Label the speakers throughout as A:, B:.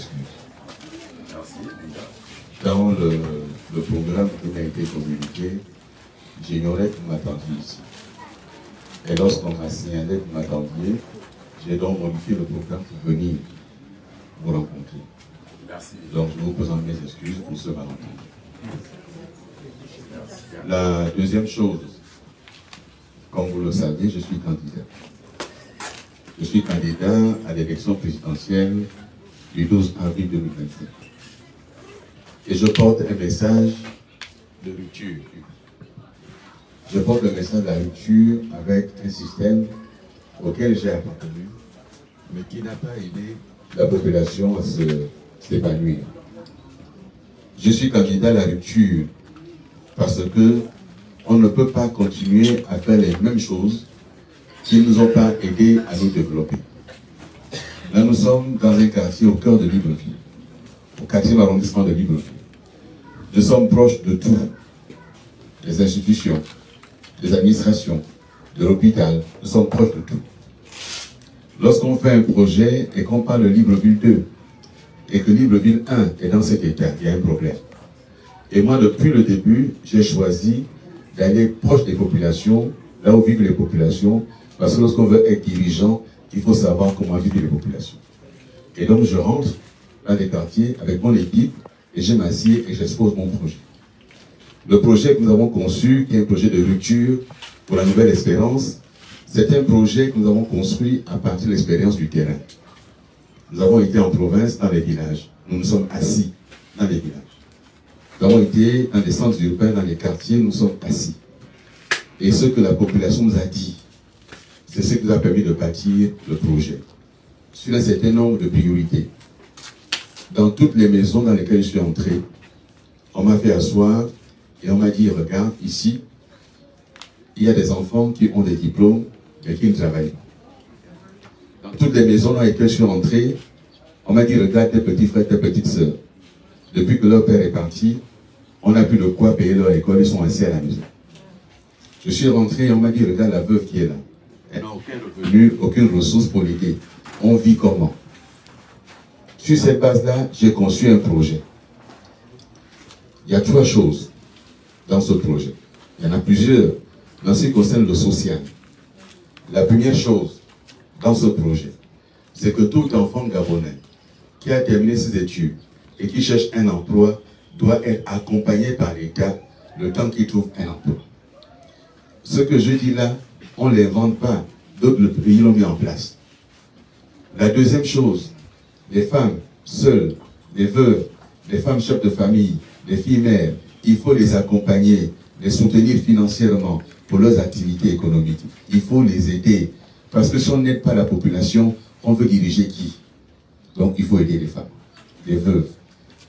A: excuses. Dans le programme qui m'a été communiqué, j'ignorais que vous m'attendiez ici. Et lorsqu'on m'a signalé que vous m'attendiez, j'ai donc modifié le programme pour venir vous rencontrer.
B: Merci.
A: Donc je vous présente mes excuses pour ce malentendu. La deuxième chose, comme vous le savez, je suis candidat. Je suis candidat à l'élection présidentielle du 12 avril 2025. Et je porte un message de rupture. Je porte le message de la rupture avec un système auquel j'ai appartenu, mais qui n'a pas aidé la population à s'épanouir. Je suis candidat à la rupture parce que on ne peut pas continuer à faire les mêmes choses qui ne nous ont pas aidés à nous développer. Là, nous sommes dans un quartier au cœur de Libreville, au 4e arrondissement de Libreville. Nous sommes proches de tout, des institutions, des administrations, de l'hôpital, nous sommes proches de tout. Lorsqu'on fait un projet et qu'on parle de Libreville 2, et que Libreville 1 est dans cet état, il y a un problème. Et moi, depuis le début, j'ai choisi d'aller proche des populations, là où vivent les populations, parce que lorsqu'on veut être dirigeant, il faut savoir comment vivent les populations. Et donc, je rentre dans les quartiers avec mon équipe, et je m'assieds et j'expose mon projet. Le projet que nous avons conçu, qui est un projet de rupture pour la nouvelle espérance, c'est un projet que nous avons construit à partir de l'expérience du terrain. Nous avons été en province, dans les villages. Nous nous sommes assis dans les villages. Nous avons été dans les centres urbains, dans les quartiers, nous sommes assis. Et ce que la population nous a dit, c'est ce qui nous a permis de bâtir le projet. Sur un certain nombre de priorités. Dans toutes les maisons dans lesquelles je suis entré, on m'a fait asseoir et on m'a dit, regarde, ici, il y a des enfants qui ont des diplômes, mais qui ne travaillent pas. Dans toutes les maisons dans lesquelles je suis entré, on m'a dit, regarde tes petits frères, tes petites sœurs. Depuis que leur père est parti, on n'a plus de quoi payer leur école, ils sont assis à la maison. Je suis rentré et on m'a dit, regarde la veuve qui est là. Elle n'a aucun revenu, aucune ressource pour l'aider. On vit comment? Sur cette base-là, j'ai conçu un projet. Il y a 3 choses dans ce projet. Il y en a plusieurs dans ce qui concerne le social. La première chose dans ce projet, c'est que tout enfant gabonais qui a terminé ses études et qui cherche un emploi doit être accompagné par l'État le temps qu'il trouve un emploi. Ce que je dis là, on ne l'invente pas, d'autres pays l'ont mis en place. La deuxième chose, les femmes seules, les veuves, les femmes chefs de famille, les filles mères, il faut les accompagner, les soutenir financièrement pour leurs activités économiques. Il faut les aider. Parce que si on n'aide pas la population, on veut diriger qui? Donc il faut aider les femmes, les veuves.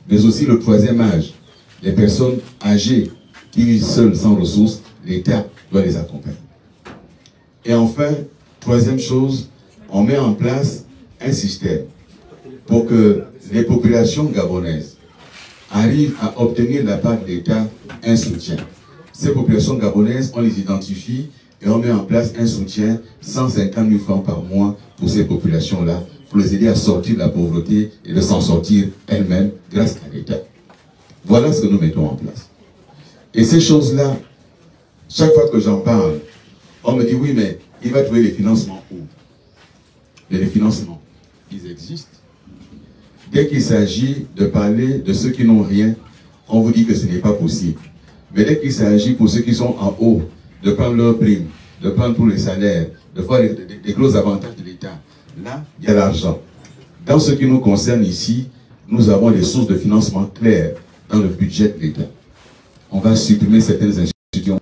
A: Mais aussi le troisième âge, les personnes âgées qui vivent seules sans ressources, l'État doit les accompagner. Et enfin, troisième chose, on met en place un système pour que les populations gabonaises arrivent à obtenir de la part de l'État un soutien. Ces populations gabonaises, on les identifie et on met en place un soutien 150 000 francs par mois pour ces populations-là, pour les aider à sortir de la pauvreté et de s'en sortir elles-mêmes grâce à l'État. Voilà ce que nous mettons en place. Et ces choses-là, chaque fois que j'en parle, on me dit oui, mais il va trouver les financements où? Mais les financements, ils existent. Dès qu'il s'agit de parler de ceux qui n'ont rien, on vous dit que ce n'est pas possible. Mais dès qu'il s'agit pour ceux qui sont en haut, de prendre leurs primes, de prendre tous les salaires, de faire des gros avantages de l'État, là, il y a l'argent. Dans ce qui nous concerne ici, nous avons des sources de financement claires dans le budget de l'État. On va supprimer certaines institutions.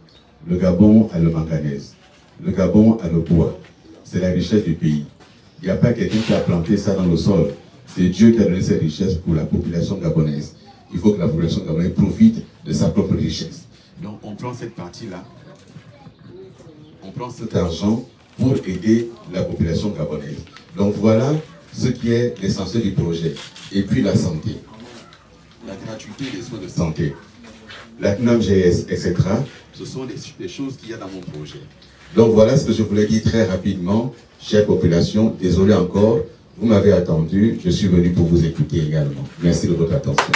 A: Le Gabon a le manganèse. Le Gabon a le bois. C'est la richesse du pays. Il n'y a pas quelqu'un qui a planté ça dans le sol. C'est Dieu qui a donné cette richesse pour la population gabonaise. Il faut que la population gabonaise profite de sa propre richesse. Donc on prend cette partie-là, on prend cet argent pour aider la population gabonaise. Donc voilà ce qui est l'essentiel du projet. Et puis la santé. La gratuité des soins de santé. La CNAMGS, etc. Ce sont des choses qu'il y a dans mon projet. Donc voilà ce que je voulais dire très rapidement, chère population. Désolé encore, Vous m'avez attendu, je suis venu pour vous écouter également. Merci de votre attention.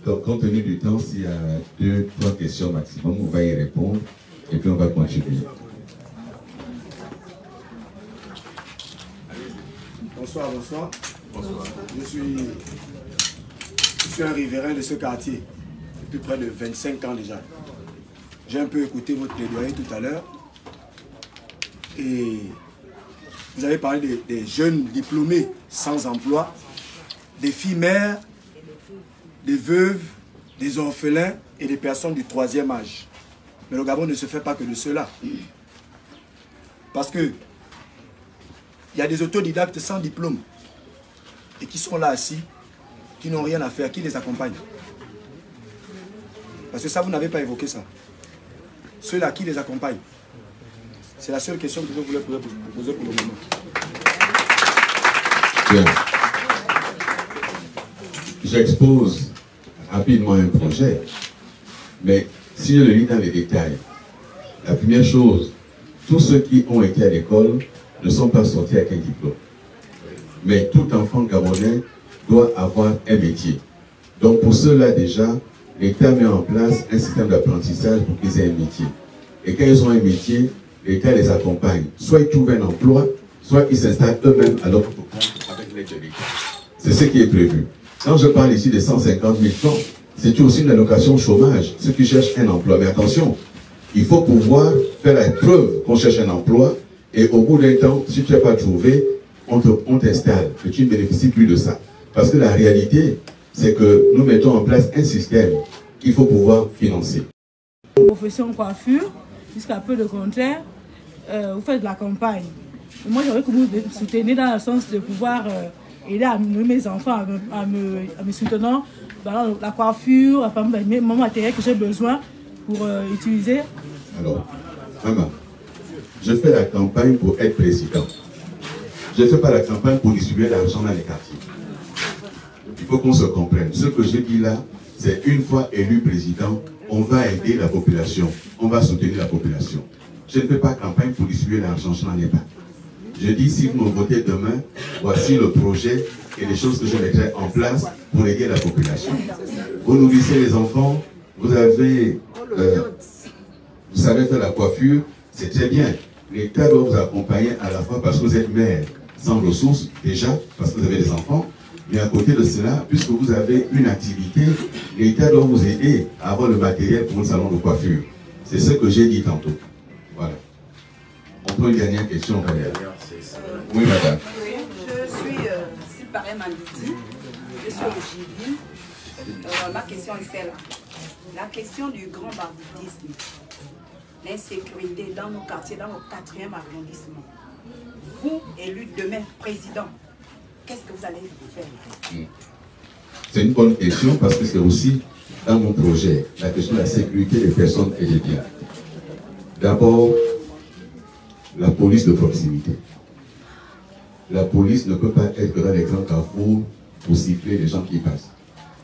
A: Donc, compte tenu du temps, s'il y a 2-3 questions maximum, on va y répondre et puis on va continuer.
B: Bonsoir, bonsoir. Bonsoir. Je suis un riverain de ce quartier depuis près de 25 ans déjà. J'ai un peu écouté votre plaidoyer tout à l'heure. Et vous avez parlé des jeunes diplômés sans emploi, des filles mères, des veuves, des orphelins et des personnes du 3e âge. Mais le Gabon ne se fait pas que de cela. Parce que il y a des autodidactes sans diplôme et qui sont là assis, qui n'ont rien à faire, qui les accompagnent. Parce que ça, vous n'avez pas évoqué ça. Ceux-là qui les accompagnent. C'est la seule question que je voulais poser pour le moment.
A: Bien. J'expose rapidement un projet, mais si je le lis dans les détails, la première chose, tous ceux qui ont été à l'école ne sont pas sortis avec un diplôme. Mais tout enfant gabonais doit avoir un métier. Donc pour ceux-là déjà, l'État met en place un système d'apprentissage pour qu'ils aient un métier. Et quand ils ont un métier, l'État les accompagne. Soit ils trouvent un emploi, soit ils s'installent eux-mêmes à leur propre compte avec l'aide de l'État. C'est ce qui est prévu. Quand je parle ici de 150 000 francs, c'est aussi une allocation chômage, ceux qui cherchent un emploi. Mais attention, il faut pouvoir faire la preuve qu'on cherche un emploi et au bout d'un temps, si tu n'as pas trouvé, on t'installe et tu ne bénéficies plus de ça. Parce que la réalité, c'est que nous mettons en place un système qu'il faut pouvoir financer.
C: Profession coiffure, jusqu'à peu de contraire, vous faites de la campagne. Et moi, j'aurais que vous me souteniez dans le sens de pouvoir aider à mes enfants à me soutenir dans la coiffure, mon matériel que j'ai besoin pour utiliser.
A: Alors, maman, je fais la campagne pour être président. Je ne fais pas la campagne pour distribuer l'argent dans les quartiers. Il faut qu'on se comprenne. Ce que je dis là, c'est une fois élu président, on va aider la population, on va soutenir la population. Je ne fais pas campagne pour distribuer l'argent, je n'en ai pas. Je dis, si vous me votez demain, voici le projet et les choses que je mettrai en place pour aider la population. Vous nourrissez les enfants, vous avez, vous savez faire la coiffure, c'est très bien. L'État doit vous accompagner à la fois parce que vous êtes mère sans ressources, déjà, parce que vous avez des enfants. Mais à côté de cela, puisque vous avez une activité, l'État doit vous aider à avoir le matériel pour un salon de coiffure. C'est ce que j'ai dit tantôt. Voilà. On prend une dernière question, Valérie. Oui, madame.
D: Oui, je suis Silparem Manditi. Je suis au ma question est celle-là. La question du grand banditisme, l'insécurité dans nos quartiers, dans nos 4e arrondissement. Vous, élu demain président, qu'est-ce que vous allez faire?
A: C'est une bonne question parce que c'est aussi dans mon projet la question de la sécurité des personnes et des biens. D'abord, la police de proximité. La police ne peut pas être dans les grands carrefours pour siffler les gens qui passent.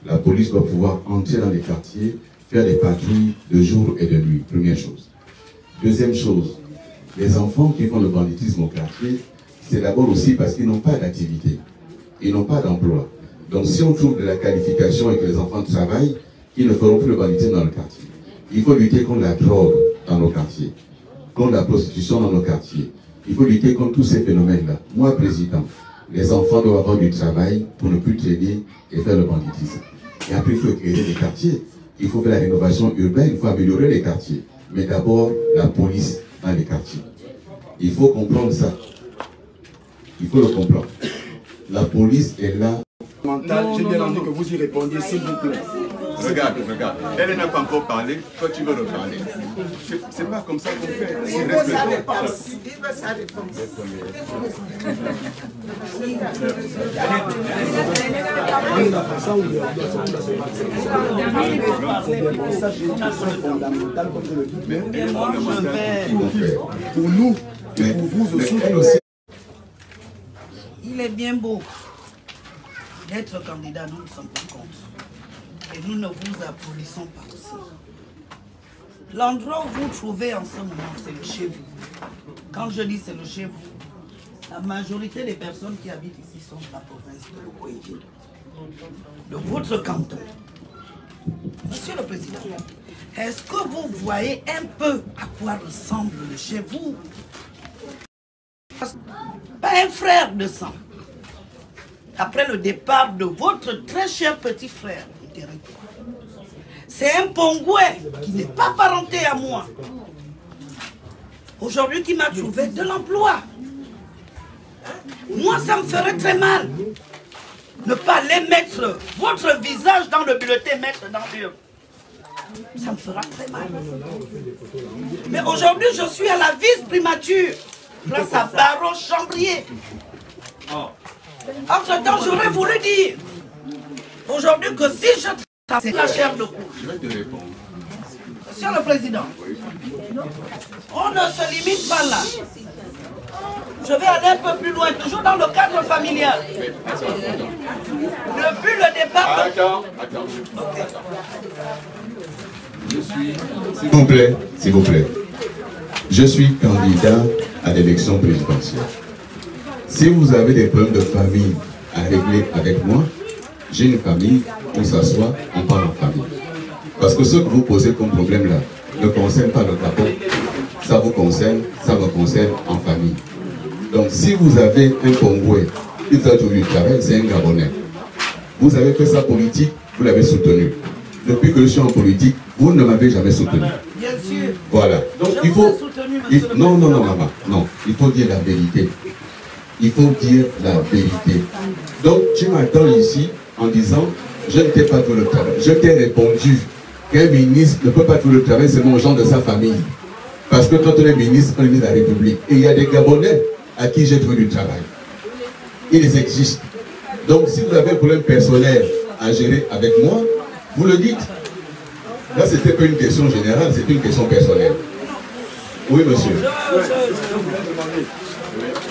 A: La police doit pouvoir entrer dans les quartiers, faire des patrouilles de jour et de nuit, première chose. Deuxième chose, les enfants qui font le banditisme au quartier, c'est d'abord aussi parce qu'ils n'ont pas d'activité, ils n'ont pas d'emploi. Donc si on trouve de la qualification et que les enfants travaillent, ils ne feront plus le banditisme dans le quartier. Il faut lutter contre la drogue dans nos quartiers, contre la prostitution dans nos quartiers. Il faut lutter contre tous ces phénomènes-là. Moi, président, les enfants doivent avoir du travail pour ne plus traîner et faire le banditisme. Et après, il faut créer des quartiers. Il faut faire la rénovation urbaine, il faut améliorer les quartiers. Mais d'abord, la police dans les quartiers. Il faut comprendre ça. Il faut le comprendre. La police est là.
B: J'ai bien envie que vous y répondiez, s'il vous plaît.
A: Regarde. Elle n'a pas encore parlé. Toi, tu veux le parler. C'est pas comme ça qu'on fait.
E: Il veut sa réponse. Il veut sa réponse.
B: Pour nous, et pour vous aussi.
E: Il est bien beau d'être candidat, nous ne sommes pas contre. Et nous ne vous applaudissons pas aussi. L'endroit où vous trouvez en ce moment, c'est le chez vous. Quand je dis c'est le chez vous, la majorité des personnes qui habitent ici sont de la province de l'Okoye, de votre canton. Monsieur le Président, est-ce que vous voyez un peu à quoi ressemble le chez vous? Pas un frère de sang. Après le départ de votre très cher petit frère, c'est un Pongoué qui n'est pas parenté à moi. Aujourd'hui, qui m'a trouvé de l'emploi. Moi, ça me ferait très mal. Ne pas aller mettre votre visage dans le bulletin, mettre dans l'urne. Ça me fera très mal. Mais aujourd'hui, je suis à la vice-primature, grâce à Barreau Chambrier. Entre-temps, j'aurais voulu dire, aujourd'hui, que si je trace la chair de poule.
A: Je vais te répondre.
E: Monsieur le Président, on ne se limite pas là. Je vais aller un peu plus loin, toujours dans le cadre familial. Depuis le départ...
A: Attends. Je suis... S'il vous plaît. Je suis candidat à l'élection présidentielle. Si vous avez des problèmes de famille à régler avec moi, j'ai une famille, on s'assoit, on parle en famille. Parce que ce que vous posez comme problème là ne concerne pas le capot. Ça vous concerne, ça me concerne en famille. Donc si vous avez un Congolais qui fait du travail, c'est un Gabonais. Vous avez fait sa politique, vous l'avez soutenu. Depuis que je suis en politique, vous ne m'avez jamais soutenu.
E: Bien sûr.
A: Voilà. Donc il faut... Non, maman. Non, il faut dire la vérité. Il faut dire la vérité. Donc tu m'attends ici en disant, je ne t'ai pas tout le travail. Je t'ai répondu qu'un ministre ne peut pas tout le travail selon les gens de sa famille. Parce que quand on est ministre, on est ministre de la République. Et il y a des Gabonais à qui j'ai trouvé du travail. Ils existent. Donc si vous avez un problème personnel à gérer avec moi, vous le dites. Là, ce n'était pas une question générale, c'est une question personnelle. Oui, monsieur.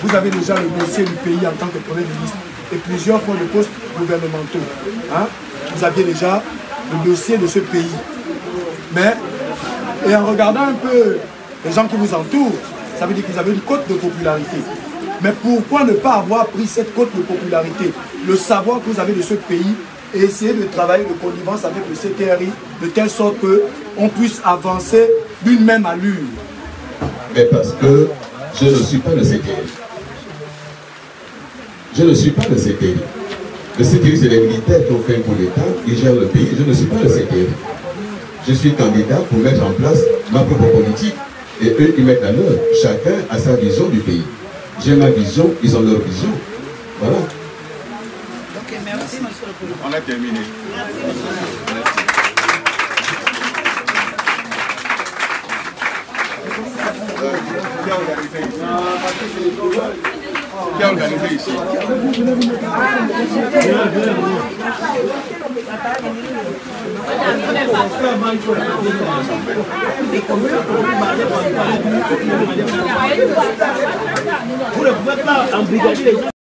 B: Vous avez déjà le dossier du pays en tant que Premier ministre et plusieurs fois de postes gouvernementaux. Hein? Vous aviez déjà le dossier de ce pays. Mais, et en regardant un peu les gens qui vous entourent, ça veut dire que vous avez une cote de popularité. Mais pourquoi ne pas avoir pris cette cote de popularité, le savoir que vous avez de ce pays, et essayer de travailler de connivence avec le CTRI, de telle sorte qu'on puisse avancer d'une même allure?
A: Mais parce que je ne suis pas le CTRI. Je ne suis pas le CTRI. Le CTRI, c'est les militaires qui ont fait pour l'État, ils gèrent le pays. Je ne suis pas le CTRI. Je suis candidat pour mettre en place ma propre politique. Et eux, ils mettent la leur. Chacun a sa vision du pays. J'ai ma vision, ils ont leur vision. Voilà.
E: Ok, merci, monsieur le Président.
A: On a terminé.
E: Merci, monsieur le Président.
A: Qui a organisé ici?
F: Vous ne pouvez pas embrigader les gens.